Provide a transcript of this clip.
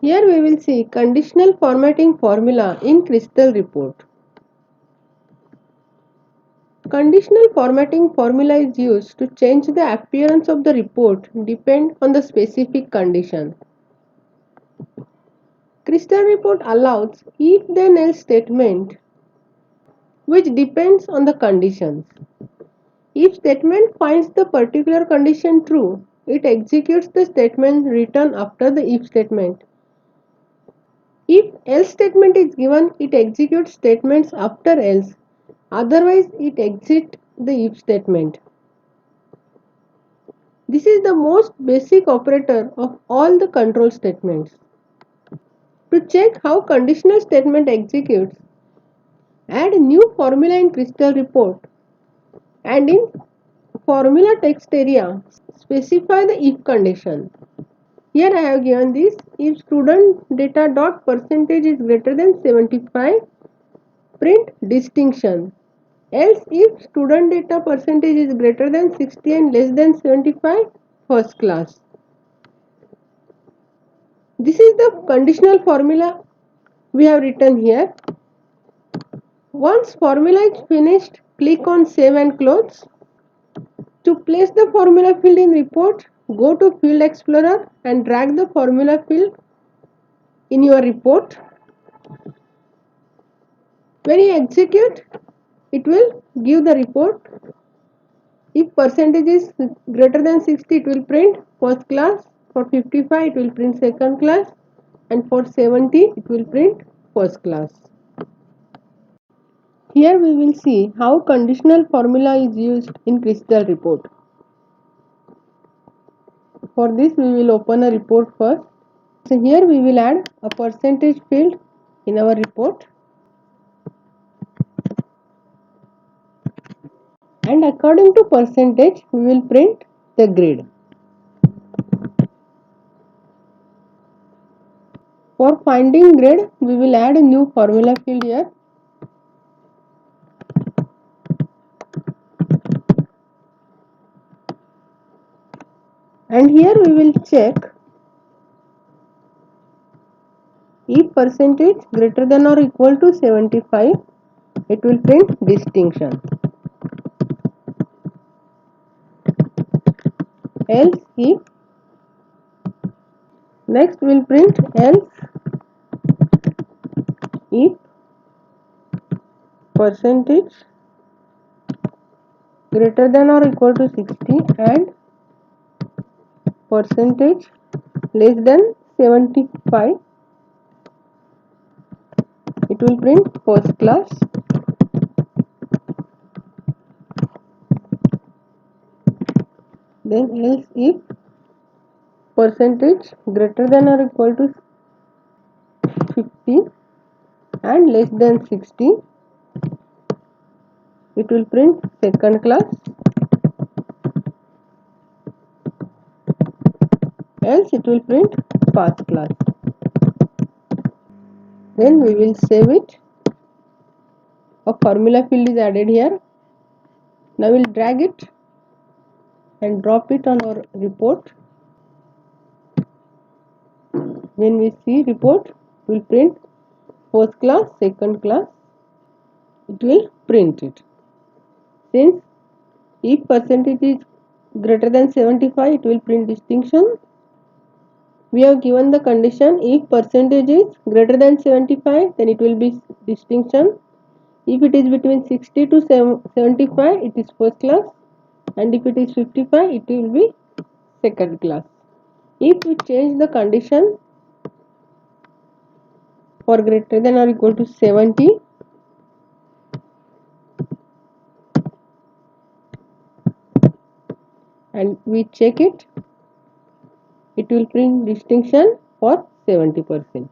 Here we will see conditional formatting formula in Crystal report. Conditional formatting formula is used to change the appearance of the report depend on the specific condition. Crystal report allows if then else statement which depends on the conditions. If statement finds the particular condition true, it executes the statement written after the if statement. If else statement is given, it executes statements after else. Otherwise, it exits the if statement. This is the most basic operator of all the control statements. To check how conditional statement executes, add a new formula in Crystal report and in formula text area specify the if condition. Here I have given this: if student data dot percentage is greater than 75, print distinction. Else if student data percentage is greater than 60 and less than 75, first class. This is the conditional formula we have written here. Once formula is finished, click on Save and Close. To place the formula field in report, go to Field Explorer and drag the formula field in your report. When you execute, it will give the report. If percentage is greater than 60, it will print first class. For 55, it will print second class. And for 70, it will print first class. Here we will see how conditional formula is used in Crystal report. For this, we will open a report first. So here we will add a percentage field in our report. And according to percentage, we will print the grade. For finding grade, we will add a new formula field here. And here we will check if percentage greater than or equal to 75, it will print distinction. Else if, next we will print else if percentage greater than or equal to 60 and percentage less than 75, it will print first class. Then else if percentage greater than or equal to 50 and less than 60, it will print second class. Else it will print first class. Then we will save it. A formula field is added here. Now we will drag it and drop it on our report. When we see report, we will print first class, second class. It will print it. Since if percentage is greater than 75, it will print distinction. We have given the condition: if percentage is greater than 75, then it will be distinction. If it is between 60 to 75, it is first class, and if it is 55, it will be second class. If we change the condition for greater than or equal to 70, and we check it, it will print distinction for 70%.